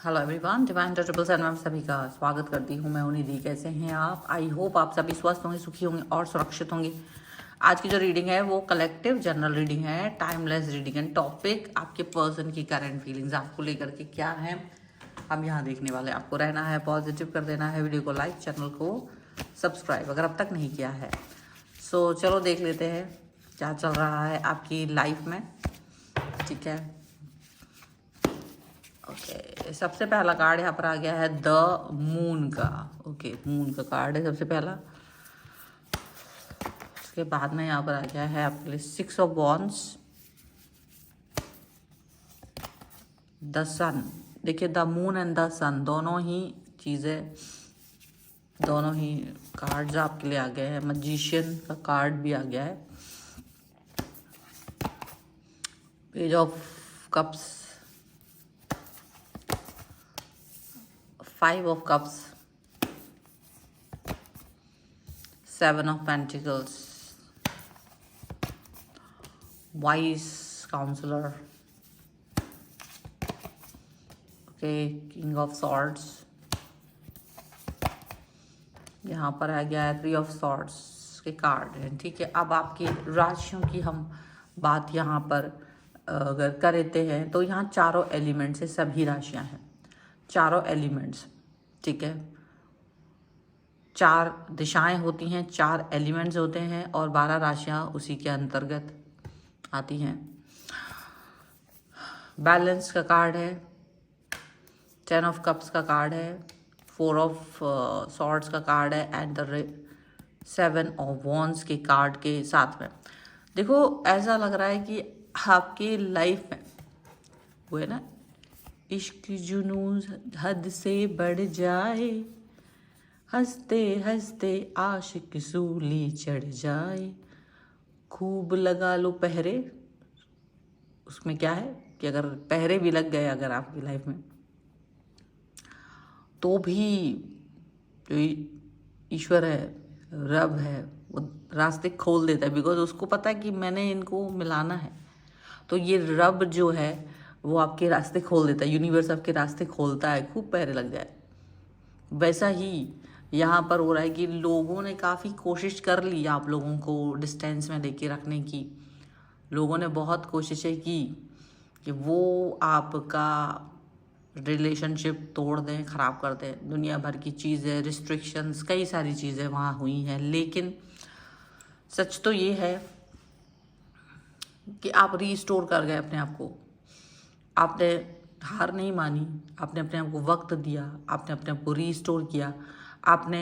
Hello everyone, divine triple seven में सभी का स्वागत करती हूँ। मैं निधि। कैसे हैं आप? आई होप आप सभी स्वस्थ होंगे, सुखी होंगे और सुरक्षित होंगे। आज की जो रीडिंग है वो कलेक्टिव जनरल रीडिंग है, टाइमलेस रीडिंग एंड टॉपिक आपके पर्सन की करंट फीलिंग्स आपको लेकर के क्या है हम यहाँ देखने वाले हैं। आपको रहना है पॉजिटिव, कर देना है वीडियो को लाइक, चैनल को सब्सक्राइब अगर अब तक नहीं किया है। सो चलो देख लेते हैं क्या चल रहा है आपकी लाइफ में। ठीक है, ओके। सबसे पहला कार्ड यहाँ पर आ गया है द मून का। ओके, मून का कार्ड है सबसे पहला। उसके बाद में यहाँ पर आ गया है आपके लिए 6 ऑफ वॉन्ड्स, द सन। देखिए, द मून एंड द सन दोनों ही चीज़ें, दोनों ही कार्ड्स आपके लिए आ गए हैं। मैजिशियन का कार्ड भी आ गया है, page of cups, 5 of cups, 7 of pentacles, wise counselor, okay, king of swords। यहाँ पर आ गया है 3 of swords के कार्ड है। ठीक है, अब आपकी राशियों की हम बात यहाँ पर अगर करते हैं तो यहाँ चारों एलिमेंट्स से सभी राशियाँ हैं, चारों एलिमेंट्स। ठीक है, 4 दिशाएं होती हैं, 4 एलिमेंट्स होते हैं और 12 राशियां उसी के अंतर्गत आती हैं। बैलेंस का कार्ड है, 10 ऑफ कप्स का कार्ड है, 4 ऑफ सॉर्ड्स का कार्ड है एंड द 7 ऑफ वॉन्ड्स के कार्ड के साथ में। देखो, ऐसा लग रहा है कि आपकी लाइफ में वो है ना, इश्क जुनून हद से बढ़ जाए, हंसते हंसते आशिक सूली चढ़ जाए, खूब लगा लो पहरे। उसमें क्या है कि अगर पहरे भी लग गए अगर आपकी लाइफ में, तो भी जो ईश्वर है, रब है, वो रास्ते खोल देता है। बिकॉज उसको पता है कि मैंने इनको मिलाना है, तो ये रब जो है वो आपके रास्ते खोल देता है। यूनिवर्स आपके रास्ते खोलता है, खूब पहरे लग जाए। वैसा ही यहाँ पर हो रहा है कि लोगों ने काफ़ी कोशिश कर ली आप लोगों को डिस्टेंस में लेके रखने की। लोगों ने बहुत कोशिशें की कि वो आपका रिलेशनशिप तोड़ दें, ख़राब कर दें। दुनिया भर की चीज़ें, रिस्ट्रिक्शंस, कई सारी चीज़ें वहाँ हुई हैं। लेकिन सच तो ये है कि आप रीस्टोर कर गए अपने आप को। आपने हार नहीं मानी, आपने अपने आप को वक्त दिया, आपने अपने आप को रीस्टोर किया, आपने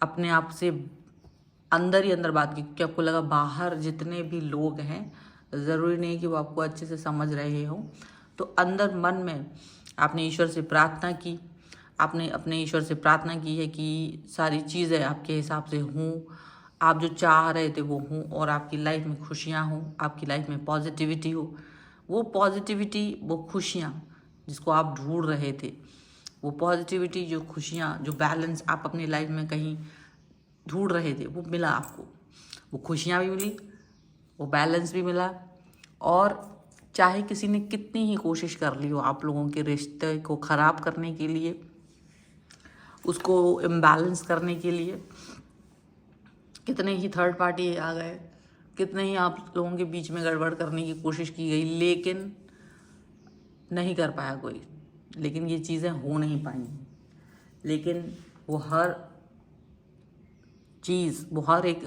अपने आप से अंदर ही अंदर बात की, क्योंकि आपको लगा बाहर जितने भी लोग हैं ज़रूरी नहीं कि वो आपको अच्छे से समझ रहे हों। तो अंदर मन में आपने ईश्वर से प्रार्थना की, आपने अपने ईश्वर से प्रार्थना की है कि सारी चीज़ें आपके हिसाब से हों, आप जो चाह रहे थे वो हों, और आपकी लाइफ में खुशियाँ हों, आपकी लाइफ में पॉजिटिविटी हो। वो पॉजिटिविटी, वो खुशियाँ जिसको आप ढूंढ रहे थे, वो पॉजिटिविटी, जो खुशियाँ, जो बैलेंस आप अपनी लाइफ में कहीं ढूंढ रहे थे, वो मिला आपको। वो खुशियाँ भी मिली, वो बैलेंस भी मिला। और चाहे किसी ने कितनी ही कोशिश कर ली हो आप लोगों के रिश्ते को ख़राब करने के लिए, उसको इम्बैलेंस करने के लिए, कितने ही थर्ड पार्टी आ गए, कितने ही आप लोगों के बीच में गड़बड़ करने की कोशिश की गई, लेकिन नहीं कर पाया कोई। लेकिन ये चीज़ें हो नहीं पाई। लेकिन वो हर चीज़, वो हर एक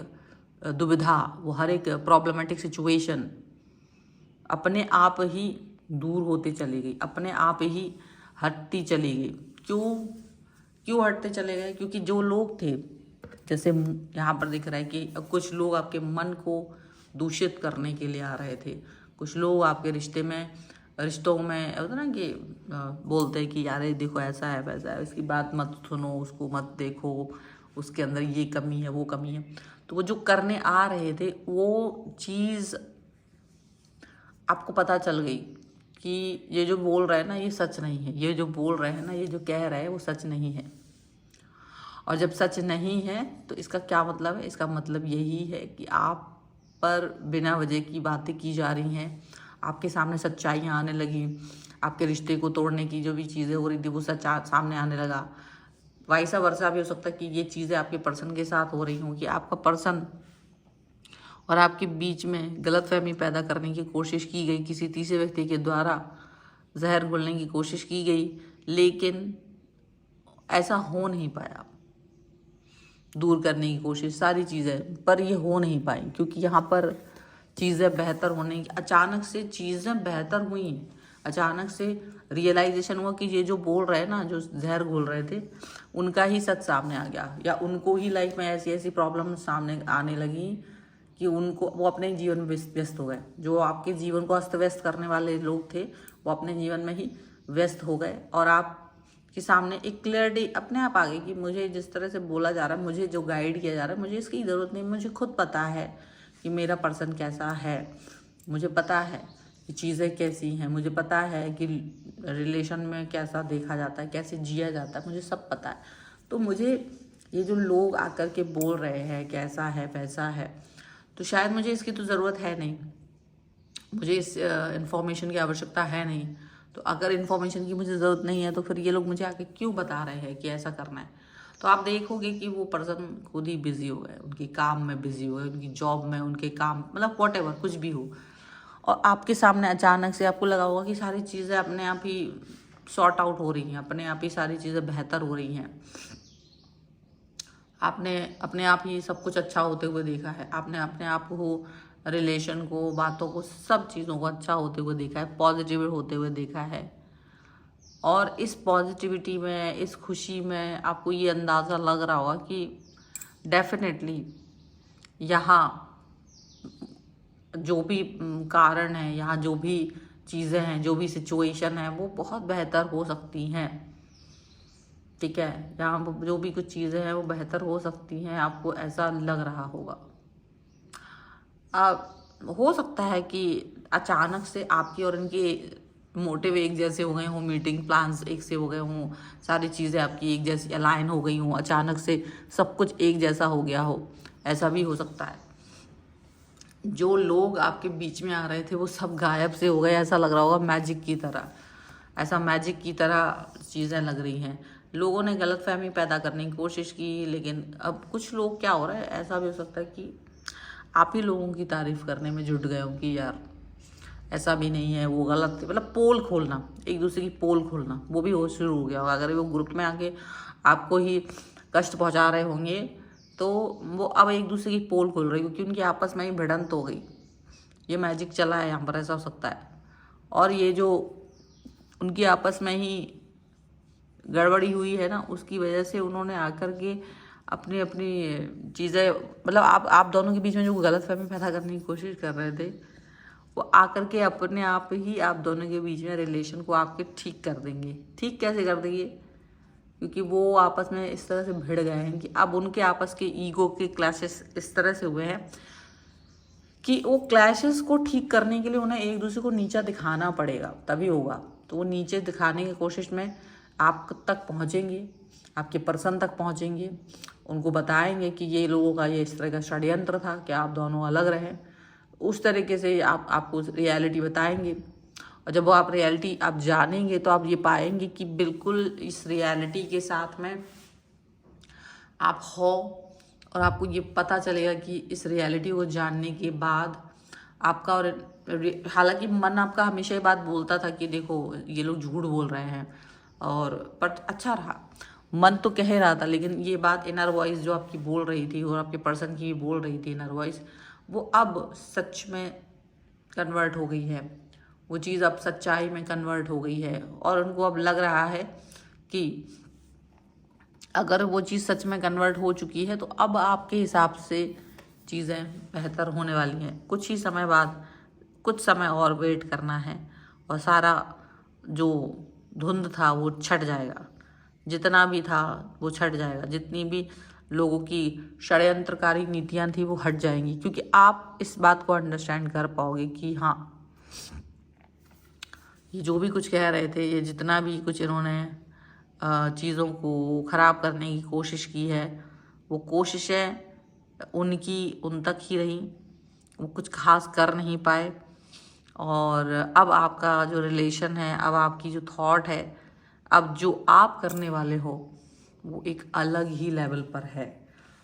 दुविधा, वो हर एक प्रॉब्लमेटिक सिचुएशन अपने आप ही दूर होते चली गई, अपने आप ही हटती चली गई। क्यों हटते चले गए? क्योंकि जो लोग थे, जैसे यहाँ पर दिख रहा है कि कुछ लोग आपके मन को दूषित करने के लिए आ रहे थे। कुछ लोग आपके रिश्तों में होता ना कि बोलते हैं कि यार देखो ऐसा है वैसा है, इसकी बात मत सुनो, उसको मत देखो, उसके अंदर ये कमी है, वो कमी है। तो वो जो करने आ रहे थे वो चीज़ आपको पता चल गई कि ये जो बोल रहा है ना ये सच नहीं है, ये जो बोल रहे हैं ना, ये जो कह रहा है वो सच नहीं है। और जब सच नहीं है तो इसका क्या मतलब है? इसका मतलब यही है कि आप पर बिना वजह की बातें की जा रही हैं, आपके सामने सच्चाइयाँ आने लगी, आपके रिश्ते को तोड़ने की जो भी चीज़ें हो रही थी वो सच सामने आने लगा। वाइसा वर्सा भी हो सकता है कि ये चीज़ें आपके पर्सन के साथ हो रही हों कि आपका पर्सन और आपके बीच में गलतफहमी पैदा करने की कोशिश की गई, किसी तीसरे व्यक्ति के द्वारा जहर घोलने की कोशिश की गई, लेकिन ऐसा हो नहीं पाया। दूर करने की कोशिश, सारी चीज़ें, पर ये हो नहीं पाई क्योंकि यहाँ पर चीज़ें बेहतर होने की, अचानक से चीज़ें बेहतर हुई। अचानक से रियलाइजेशन हुआ कि ये जो बोल रहे हैं ना, जो जहर घोल रहे थे, उनका ही सच सामने आ गया, या उनको ही लाइफ में ऐसी ऐसी प्रॉब्लम सामने आने लगी कि वो अपने जीवन में व्यस्त हो गए। जो आपके जीवन को अस्त व्यस्त करने वाले लोग थे वो अपने जीवन में ही व्यस्त हो गए, और आप के सामने एक क्लियरिटी अपने आप आ गई कि मुझे जिस तरह से बोला जा रहा है, मुझे जो गाइड किया जा रहा है, मुझे इसकी ज़रूरत नहीं। मुझे खुद पता है कि मेरा पर्सन कैसा है, मुझे पता है कि चीज़ें कैसी हैं, मुझे पता है कि रिलेशन में कैसा देखा जाता है, कैसे जिया जाता है, मुझे सब पता है। तो मुझे ये जो लोग आकर के बोल रहे हैं कैसा है वैसा है, तो शायद मुझे इसकी तो ज़रूरत है नहीं, मुझे इस इन्फॉर्मेशन की आवश्यकता है नहीं। तो अगर इन्फॉर्मेशन की मुझे ज़रूरत नहीं है तो फिर ये लोग मुझे आके क्यों बता रहे हैं कि ऐसा करना है। तो आप देखोगे कि वो पर्सन खुद ही बिजी हो गए, उनके काम में बिजी हो गए, उनकी जॉब में, उनके काम, मतलब वॉटेवर कुछ भी हो, और आपके सामने अचानक से आपको लगा होगा कि सारी चीज़ें अपने आप ही सॉर्ट आउट हो रही हैं, अपने आप ही सारी चीज़ें बेहतर हो रही हैं। आपने अपने आप ही सब कुछ अच्छा होते हुए देखा है, आपने अपने आप को, रिलेशन को, बातों को, सब चीज़ों को अच्छा होते हुए देखा है, पॉजिटिव होते हुए देखा है। और इस पॉजिटिविटी में, इस खुशी में आपको ये अंदाज़ा लग रहा होगा कि डेफिनेटली यहाँ जो भी कारण है, यहाँ जो भी चीज़ें हैं, जो भी सिचुएशन है, वो बहुत बेहतर हो सकती हैं। ठीक है, यहाँ जो भी कुछ चीज़ें हैं वो बेहतर हो सकती हैं, आपको ऐसा लग रहा होगा। हो सकता है कि अचानक से आपकी और इनके मोटिव एक जैसे हो गए हों, मीटिंग प्लान्स एक से हो गए हों, सारी चीज़ें आपकी एक जैसी अलाइन हो गई हों, अचानक से सब कुछ एक जैसा हो गया हो, ऐसा भी हो सकता है। जो लोग आपके बीच में आ रहे थे वो सब गायब से हो गए, ऐसा लग रहा होगा मैजिक की तरह, ऐसा मैजिक की तरह चीज़ें लग रही हैं। लोगों ने गलतफहमी पैदा करने की कोशिश की, लेकिन अब कुछ लोग, क्या हो रहा है, ऐसा भी हो सकता है कि आप ही लोगों की तारीफ करने में जुट गए हो कि यार ऐसा भी नहीं है, वो गलत थे, मतलब पोल खोलना, एक दूसरे की पोल खोलना, वो भी हो शुरू हो गया होगा। अगर वो ग्रुप में आके आपको ही कष्ट पहुंचा रहे होंगे तो वो अब एक दूसरे की पोल खोल रही, क्योंकि उनकी आपस में ही भिड़ंत हो गई। ये मैजिक चला है यहाँ पर, ऐसा हो सकता है। और ये जो उनकी आपस में ही गड़बड़ी हुई है ना, उसकी वजह से उन्होंने आकर के अपनी अपनी चीज़ें, मतलब आप दोनों के बीच में जो गलतफहमी पैदा करने की कोशिश कर रहे थे, वो आकर के अपने आप ही आप दोनों के बीच में रिलेशन को आपके ठीक कर देंगे। ठीक कैसे कर देंगे? क्योंकि वो आपस में इस तरह से भिड़ गए हैं कि अब उनके आपस के ईगो के क्लैशेस इस तरह से हुए हैं कि वो क्लैशेस को ठीक करने के लिए उन्हें एक दूसरे को नीचा दिखाना पड़ेगा, तभी होगा। तो वो नीचे दिखाने की कोशिश में आप तक पहुंचेंगे, आपके पर्सन तक पहुंचेंगे, उनको बताएंगे कि ये लोगों का ये इस तरह का षड्यंत्र था कि आप दोनों अलग रहें। उस तरीके से आपको रियलिटी बताएंगे, और जब वो आप रियलिटी आप जानेंगे तो आप ये पाएंगे कि बिल्कुल इस रियलिटी के साथ में आप हो, और आपको ये पता चलेगा कि इस रियलिटी को जानने के बाद आपका, और हालांकि मन आपका हमेशा ये बात बोलता था कि देखो ये लोग झूठ बोल रहे हैं, और बट अच्छा रहा, मन तो कह रहा था, लेकिन ये बात इनर वॉइस जो आपकी बोल रही थी और आपके पर्सन की बोल रही थी इनर वॉइस, वो अब सच में कन्वर्ट हो गई है, वो चीज़ अब सच्चाई में कन्वर्ट हो गई है। और उनको अब लग रहा है कि अगर वो चीज़ सच में कन्वर्ट हो चुकी है तो अब आपके हिसाब से चीज़ें बेहतर होने वाली हैं। कुछ ही समय बाद, कुछ समय और वेट करना है, और सारा जो धुंध था वो छट जाएगा, जितना भी था वो छट जाएगा, जितनी भी लोगों की षड्यंत्रकारी नीतियां थी वो हट जाएंगी, क्योंकि आप इस बात को अंडरस्टैंड कर पाओगे कि हाँ, ये जो भी कुछ कह रहे थे, ये जितना भी कुछ इन्होंने चीज़ों को ख़राब करने की कोशिश की है, वो कोशिशें उनकी उन तक ही रही, वो कुछ खास कर नहीं पाए। और अब आपका जो रिलेशन है, अब आपकी जो थॉट है, अब जो आप करने वाले हो वो एक अलग ही लेवल पर है,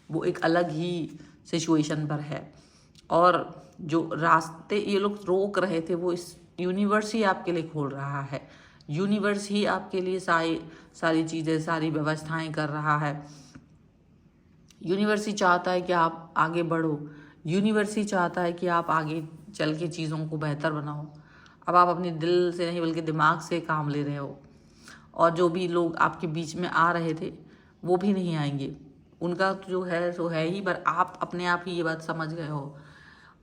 वो एक अलग ही सिचुएशन पर है। और जो रास्ते ये लोग रोक रहे थे वो इस यूनिवर्स ही आपके लिए खोल रहा है। यूनिवर्स ही आपके लिए सारी चीज़ें, सारी व्यवस्थाएं कर रहा है। यूनिवर्स ही चाहता है कि आप आगे बढ़ो। यूनिवर्स ही चाहता है कि आप आगे चल के चीज़ों को बेहतर बनाओ। अब आप अपने दिल से नहीं बल्कि दिमाग से काम ले रहे हो। और जो भी लोग आपके बीच में आ रहे थे वो भी नहीं आएंगे, उनका जो है सो है ही, पर आप अपने आप ही ये बात समझ गए हो।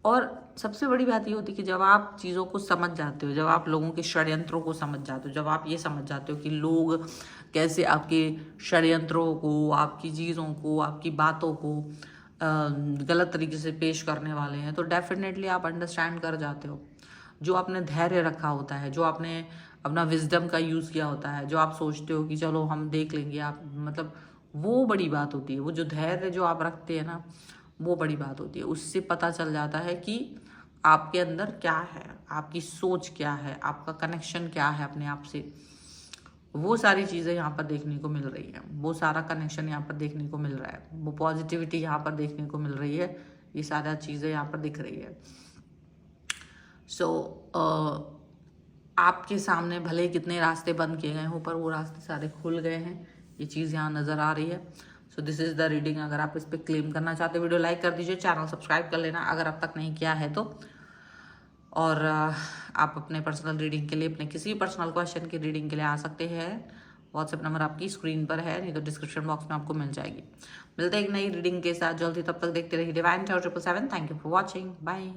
और सबसे बड़ी बात ये होती है कि जब आप चीज़ों को समझ जाते हो, जब आप लोगों के षड्यंत्रों को समझ जाते हो, जब आप ये समझ जाते हो कि लोग कैसे आपके षड्यंत्रों को, आपकी चीज़ों को, आपकी बातों को गलत तरीके से पेश करने वाले हैं, तो डेफिनेटली आप अंडरस्टैंड कर जाते हो। जो आपने धैर्य रखा होता है, जो आपने अपना विजडम का यूज़ किया होता है, जो आप सोचते हो कि चलो हम देख लेंगे, आप मतलब वो बड़ी बात होती है। वो जो धैर्य जो आप रखते हैं ना, वो बड़ी बात होती है। उससे पता चल जाता है कि आपके अंदर क्या है, आपकी सोच क्या है, आपका कनेक्शन क्या है अपने आप से। वो सारी चीज़ें यहाँ पर देखने को मिल रही है, वो सारा कनेक्शन यहाँ पर देखने को मिल रहा है, वो पॉजिटिविटी यहाँ पर देखने को मिल रही है, ये सारा चीज़ें यहाँ पर दिख रही है। सो आपके सामने भले ही कितने रास्ते बंद किए गए हों, पर वो रास्ते सारे खुल गए हैं, ये चीज़ यहाँ नज़र आ रही है। So this is the reading. अगर आप इस पर क्लेम करना चाहते हो, वीडियो लाइक कर दीजिए, चैनल सब्सक्राइब कर लेना अगर अब तक नहीं किया है तो। और आप अपने पर्सनल रीडिंग के लिए, अपने किसी भी पर्सनल क्वेश्चन की रीडिंग के लिए आ सकते हैं। व्हाट्सएप नंबर आपकी स्क्रीन पर है, नहीं तो डिस्क्रिप्शन बॉक्स में आपको मिल जाएगी। मिलते हैं एक नई रीडिंग के साथ जल्दी, तब तक देखते रहिए divine tower 777। Thank you for watching, bye.